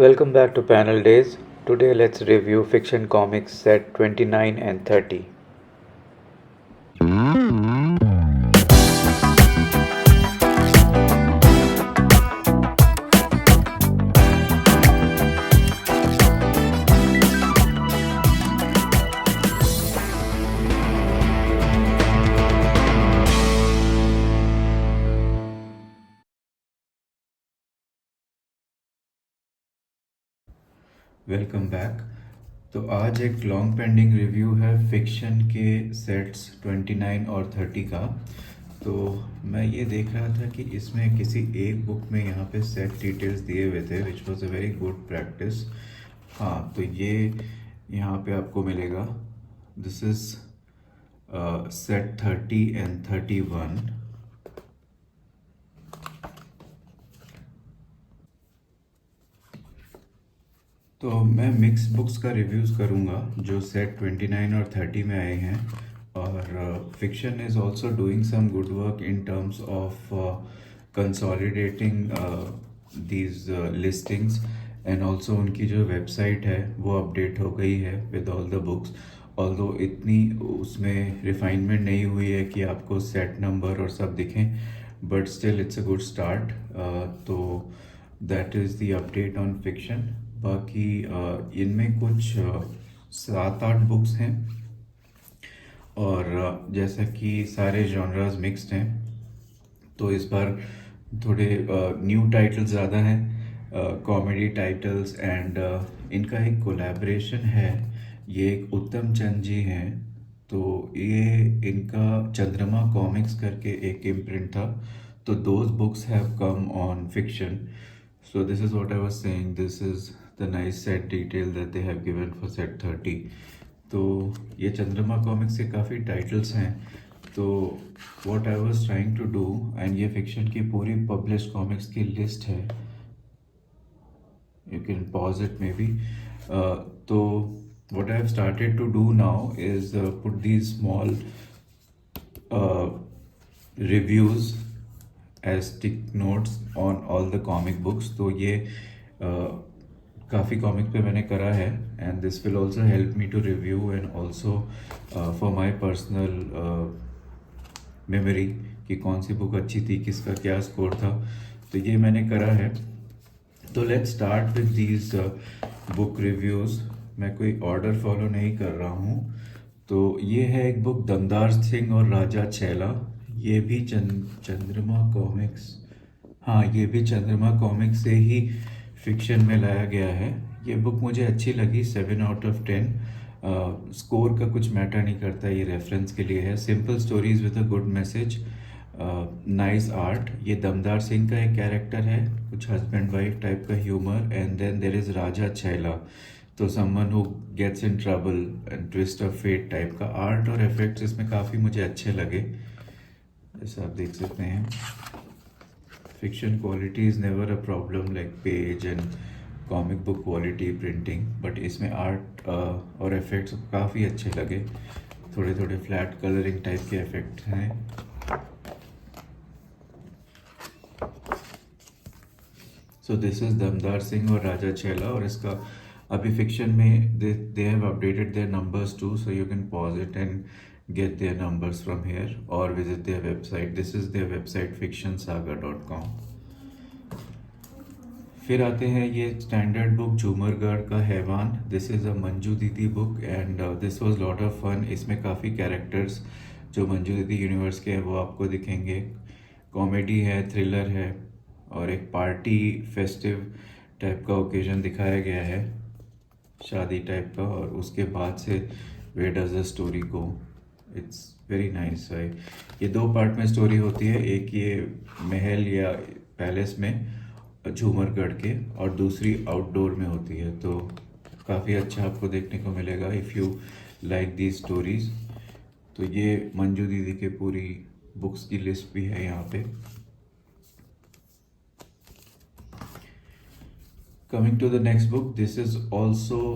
Welcome back to Panel Days. Today let's review Fiction Comics set 29 and 30. Welcome back. तो आज एक long pending review है fiction के sets 29 और 30 का। तो मैं ये देख रहा था कि इसमें किसी एक बुक में यहाँ पे सेट डिटेल्स दिए हुए थे which was a very good practice. हाँ, तो ये यहाँ पे आपको मिलेगा। This is set 30 and 31। तो मैं मिक्स बुक्स का रिव्यूज़ करूँगा जो सेट 29 और 30 में आए हैं। और fiction is also doing some good work in terms of consolidating these listings. And also उनकी जो वेबसाइट है वो अपडेट हो गई है with all the books. Although इतनी उसमें रिफाइनमेंट नहीं हुई है कि आपको सेट नंबर और सब दिखें, but still it's a good start. तो that is the update on fiction. बाकी इनमें कुछ 7-8 बुक्स हैं। और जैसा कि सारे जॉनरास मिक्स्ड हैं, तो इस बार थोड़े न्यू टाइटल्स ज़्यादा हैं, कॉमेडी टाइटल्स। एंड इनका एक कोलैबोरेशन है। ये एक उत्तम चंद जी हैं। तो ये इनका चंद्रमा कॉमिक्स करके एक इम्प्रिंट था। तो those books have come on fiction. So this is what I was saying. This is the nice set detail that they have given for set 30. तो ये चंद्रमा कॉमिक्स के काफ़ी टाइटल्स हैं। तो what I was trying to do, and ये fiction की पूरी पब्लिश कॉमिक्स की लिस्ट है। You can pause it maybe. तो what I have started to do now is put these small reviews as tick notes on all the comic books. तो ये काफ़ी comic पे मैंने करा है। And this will also help me to review and also for my personal memory कि कौन सी book अच्छी थी, किसका क्या स्कोर था। तो ये मैंने करा है। तो let's start with these book reviews. मैं कोई ऑर्डर फॉलो नहीं कर रहा हूँ। तो ये है एक बुक दमदार सिंह और राजा छैला। ये भी चंद्रमा कॉमिक्स, हाँ ये भी चंद्रमा कॉमिक्स से ही फिक्शन में लाया गया है। ये बुक मुझे अच्छी लगी, 7/10। स्कोर का कुछ मैटर नहीं करता, ये रेफरेंस के लिए है। Simple stories with a good message, nice art. ये दमदार सिंह का एक कैरेक्टर है, कुछ हस्बैंड वाइफ टाइप का humour. And then there is Raja Chhaila, तो someone who gets in trouble and twist of fate type का। आर्ट और इफेक्ट्स इसमें काफ़ी मुझे अच्छे लगे, जैसा आप देख सकते हैं। Fiction quality is never a problem like page and comic book quality printing, but इसमें आर्ट और इफेक्ट्स काफ़ी अच्छे लगे। थोड़े थोड़े फ्लैट कलरिंग टाइप के इफेक्ट हैं। सो दिस इज़ दमदार सिंह और राजा छैला। और इसका अभी फिक्शन में they have updated their numbers too, so you can pause it and get their numbers from here or visit their website. This is their website fictionsaga.com. फिर आते हैं ये स्टैंडर्ड बुक झूमरगढ़ का हैवान। This is a Manju Didi book and this was lot of fun. इसमें काफ़ी characters जो मंजू दीदी यूनिवर्स के हैं वो आपको दिखेंगे। कॉमेडी है, थ्रिलर है, और एक पार्टी फेस्टिव टाइप का ओकेजन दिखाया गया है, शादी टाइप का। और उसके बाद से where does the story go. It's very nice है। ये 2 पार्ट में स्टोरी होती है, एक ये महल या पैलेस में झूमरगढ़ के, और दूसरी आउटडोर में होती है। तो काफ़ी अच्छा आपको देखने को मिलेगा if you like the stories. तो ये मंजू दीदी के पूरी बुक्स की लिस्ट भी है यहाँ पे। Coming to the next book, this is also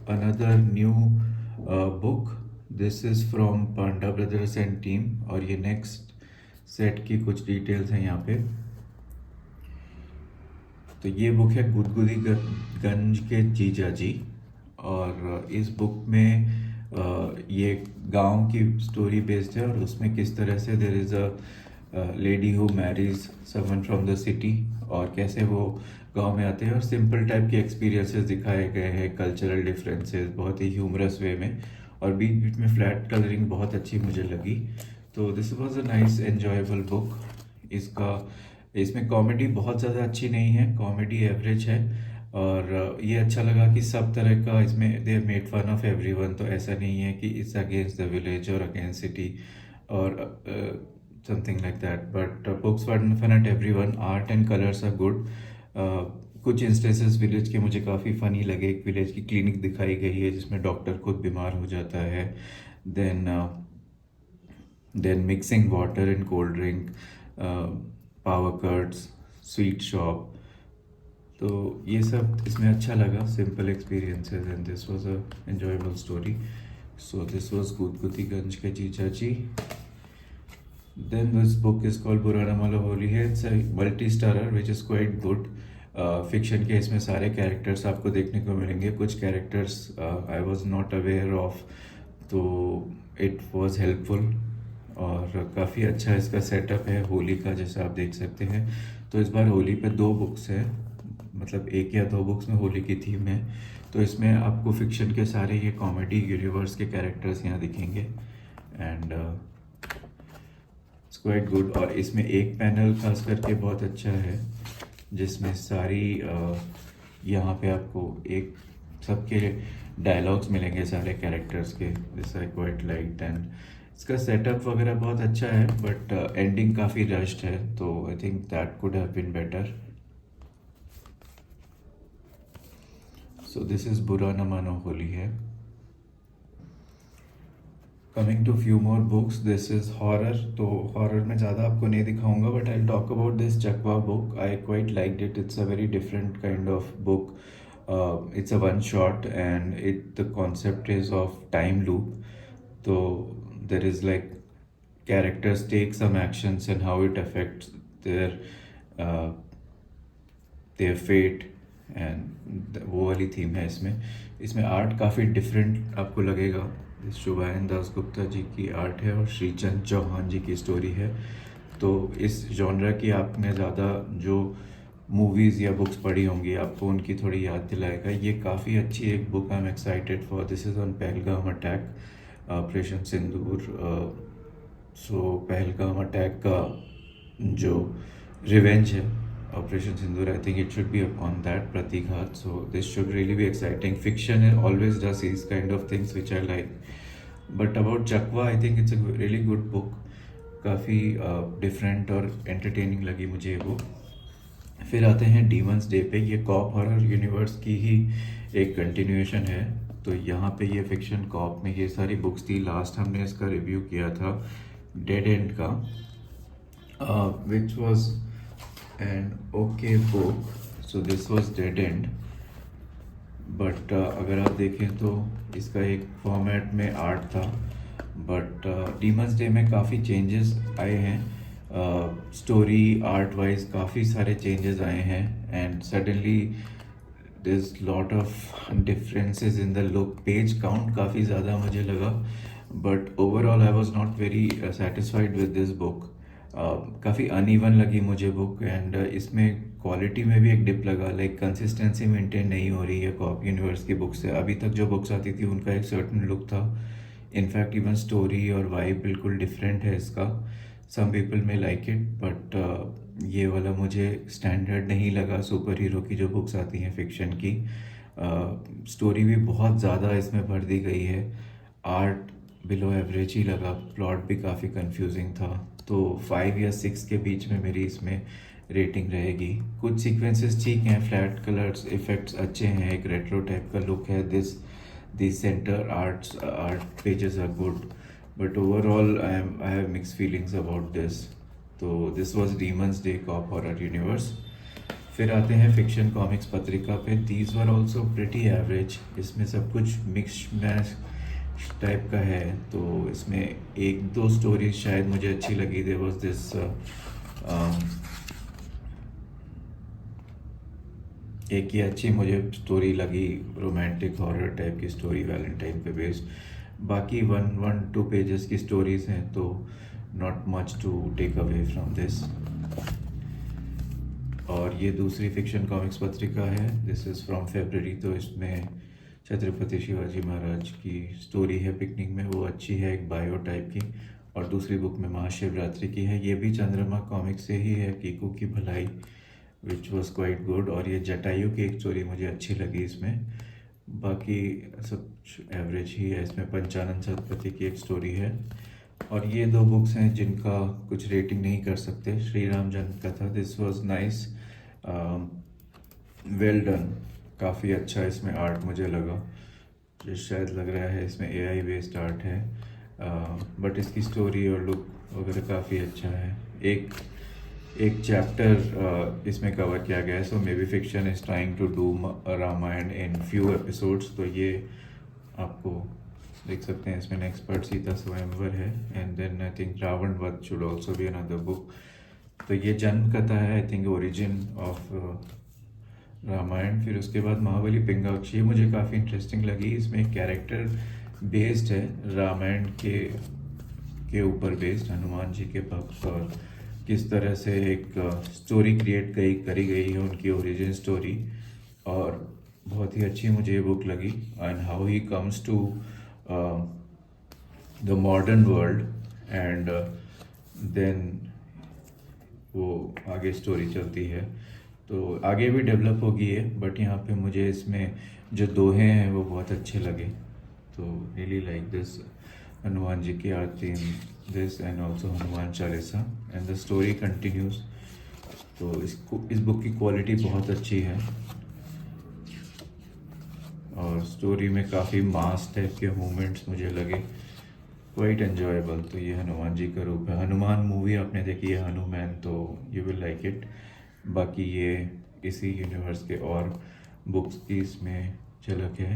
another new book. This is from Panda Brothers and team, और ये नेक्स्ट सेट की कुछ डिटेल्स हैं यहाँ पे। तो ये बुक है गुदगुदी गंज के जीजा जी। और इस बुक में ये गांव की स्टोरी बेस्ड है, और उसमें किस तरह से there is a lady who marries someone from the city, और कैसे वो गांव में आते हैं, और सिंपल टाइप के एक्सपीरियंसेस दिखाए गए हैं, कल्चरल डिफरेंसेस बहुत ही ह्यूमरस वे में, और बीच बीच में फ्लैट कलरिंग बहुत अच्छी मुझे लगी। तो this was a nice enjoyable book. इसका इसमें कॉमेडी बहुत ज़्यादा अच्छी नहीं है, कॉमेडी एवरेज है। और ये अच्छा लगा कि सब तरह का इसमें they made fun of everyone, तो ऐसा नहीं है कि इट्स अगेंस्ट द विलेज और अगेंस्ट सिटी और something like that, but books fun at everyone. Art and colours are good. कुछ इंस्टेंसेस विलेज के मुझे काफ़ी फ़नी लगे। एक विलेज की क्लिनिक दिखाई गई है जिसमें डॉक्टर खुद बीमार हो जाता है। Then mixing water in cold drink, power cuts, sweet shop, तो ये सब इसमें अच्छा लगा, simple experiences, and this was a enjoyable story. So this was Gudgudiganj के जीजा जी। Then this book is called पुराना माला होली है। It's a multi starrer which is quite good. Fiction के इसमें सारे कैरेक्टर्स आपको देखने को मिलेंगे। कुछ characters I was not aware of, तो इट वाज हेल्पफुल। और काफ़ी अच्छा इसका सेटअप है होली का, जैसे आप देख सकते हैं। तो इस बार होली पे 2 बुक्स हैं, मतलब 1 या 2 बुक्स में होली की थीम है। तो इसमें आपको फिक्शन के सारे ये कॉमेडी यूनिवर्स के कैरेक्टर्स यहाँ दिखेंगे, एंड इट्स क्वाइट गुड। और इसमें एक पैनल खास करके बहुत अच्छा है जिसमें सारी यहाँ पे आपको एक सबके डायलॉग्स मिलेंगे सारे कैरेक्टर्स के। This I quite like, and इसका सेटअप वगैरह बहुत अच्छा है, बट एंडिंग काफ़ी रश्ड है, तो I think that could have been better. So this is बुरा न मानो होली है। Coming to few more books, this is horror. तो हॉरर में ज़्यादा आपको नहीं दिखाऊंगा, but I talk about this Chakwa book. I quite liked it. It's a very different kind of book. It's a one shot, and the concept is of time loop. तो there is like characters take some actions and how it affects uh, their fate, and वो वाली theme है इसमें। इसमें art काफ़ी different आपको लगेगा। शुभायन दास गुप्ता जी की आर्ट है और श्रीचंद चौहान जी की स्टोरी है। तो इस जॉनरा की आपने ज़्यादा जो मूवीज़ या बुक्स पढ़ी होंगी, आपको उनकी थोड़ी याद दिलाएगा। ये काफ़ी अच्छी एक book, I am excited for. This is on Pahalgam attack, Operation Sindoor. So Pahalgam attack का जो रिवेंज है, Operation Sindoor, I think it should be on that, Pratighat. So this should really be exciting. Fiction always does these kind of things which I like, but about चकवा I think it's a really good book. काफ़ी different और entertaining लगी मुझे वो। फिर आते हैं demons day पे। ये कॉप हॉरर यूनिवर्स की ही एक कंटिन्यूएशन है। तो यहाँ पे ये फिक्शन कॉप में ये सारी बुक्स थी। लास्ट हमने इसका रिव्यू किया था डेड एंड का, which was an okay book. So this was dead and, but अगर आप देखें तो इसका एक फॉर्मेट में आर्ट था, बट डीमंस डे में काफ़ी चेंजेस आए हैं। स्टोरी आर्ट वाइज काफ़ी सारे चेंजेस आए हैं, and suddenly there's lot of differences in the look. Page count काफ़ी ज़्यादा मुझे लगा, but overall I was not very satisfied with this book. काफ़ी अनइवन लगी मुझे बुक, एंड इसमें क्वालिटी में भी एक डिप लगा। लाइक कंसिस्टेंसी मेंटेन नहीं हो रही है कॉप यूनिवर्स की बुक से। अभी तक जो बुक्स आती थी उनका एक सर्टन लुक था। इनफैक्ट इवन स्टोरी और वाइब बिल्कुल डिफरेंट है इसका। सम पीपल में लाइक इट, बट ये वाला मुझे स्टैंडर्ड नहीं लगा सुपर हीरो की जो बुक्स आती हैं फिक्शन की। स्टोरी भी बहुत ज़्यादा इसमें भर दी गई है। आर्ट बिलो एवरेज ही लगा, प्लॉट भी काफ़ी कंफ्यूजिंग था। तो 5 या 6 के बीच में मेरी इसमें रेटिंग रहेगी। कुछ सीक्वेंसेस ठीक हैं, फ्लैट कलर्स इफ़ेक्ट्स अच्छे हैं, एक रेट्रो टाइप का लुक है। This centre art pages are good, but overall I have mix feelings about this. तो this was demons day cop horror universe. फिर आते हैं फिक्शन कॉमिक्स पत्रिका पे। These were also pretty average. इसमें सब कुछ मिक्स मैच टाइप का है। तो इसमें 1-2 स्टोरीज शायद मुझे अच्छी लगी। देयर वाज दिस एक ही अच्छी मुझे स्टोरी लगी, रोमांटिक हॉरर टाइप की स्टोरी, वैलेंटाइन पे बेस्ड। बाकी 1-2 पेजेस की स्टोरीज हैं, तो not much to take away from this. और ये दूसरी फिक्शन कॉमिक्स पत्रिका है, दिस इज़ फ्रॉम फेब्रवरी। तो इसमें छत्रपति शिवाजी महाराज की स्टोरी है पिकनिक में, वो अच्छी है, एक बायो टाइप की। और दूसरी बुक में महाशिवरात्रि की है, ये भी चंद्रमा कॉमिक्स से ही है, कीकू की भलाई, विच वॉज क्वाइट गुड। और ये जटायु की एक स्टोरी मुझे अच्छी लगी इसमें। बाकी सब एवरेज ही है। इसमें पंचानन सतपथी की एक स्टोरी है। और ये दो बुक्स हैं जिनका कुछ रेटिंग नहीं कर सकते। श्री राम जन्म कथा, this was nice, well done, काफ़ी अच्छा इसमें आर्ट मुझे लगा। जो शायद लग रहा है इसमें एआई बेस्ड आर्ट है, बट इसकी स्टोरी और लुक वगैरह काफ़ी अच्छा है। एक चैप्टर इसमें कवर किया गया है, so may be fiction is trying to do Ramayana in few episodes. तो ये आपको देख सकते हैं। इसमें नेक्स्ट पार्ट सीता स्वयंवर है, and then I think Ravana Vadh should also be another book. तो ये जन्म कथा है, I think origin of Ramayana. फिर उसके बाद महाबली पिंगाक्षी, ये मुझे काफ़ी इंटरेस्टिंग लगी। इसमें कैरेक्टर बेस्ड है रामायण के ऊपर बेस्ड, हनुमान जी के भक्त, और किस तरह से एक स्टोरी करी गई है, उनकी ओरिजिन स्टोरी। और बहुत ही अच्छी मुझे ये बुक लगी, and how he comes to the modern world, and then वो आगे स्टोरी चलती है। तो आगे भी डेवलप होगी ये, बट यहाँ पे मुझे इसमें जो दोहे हैं वो बहुत अच्छे लगे। तो really like this, Hanuman ji की आरती in this, and also Hanuman Chalisa, and the story continues. तो इस बुक की क्वालिटी बहुत अच्छी है, और स्टोरी में काफ़ी मास टाइप के मोमेंट्स मुझे लगे, क्वाइट एन्जॉयबल। तो ये हनुमान जी का रूप है। हनुमान मूवी आपने देखी है, हनुमान, तो यू विल लाइक इट। बाकी ये इसी यूनिवर्स के और बुक्स की इसमें झलक है।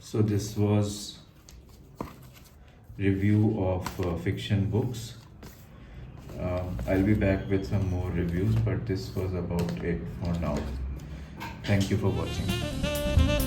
सो this was review of fiction books. I'll be back with some more reviews, but this was about it for now. Thank you for watching.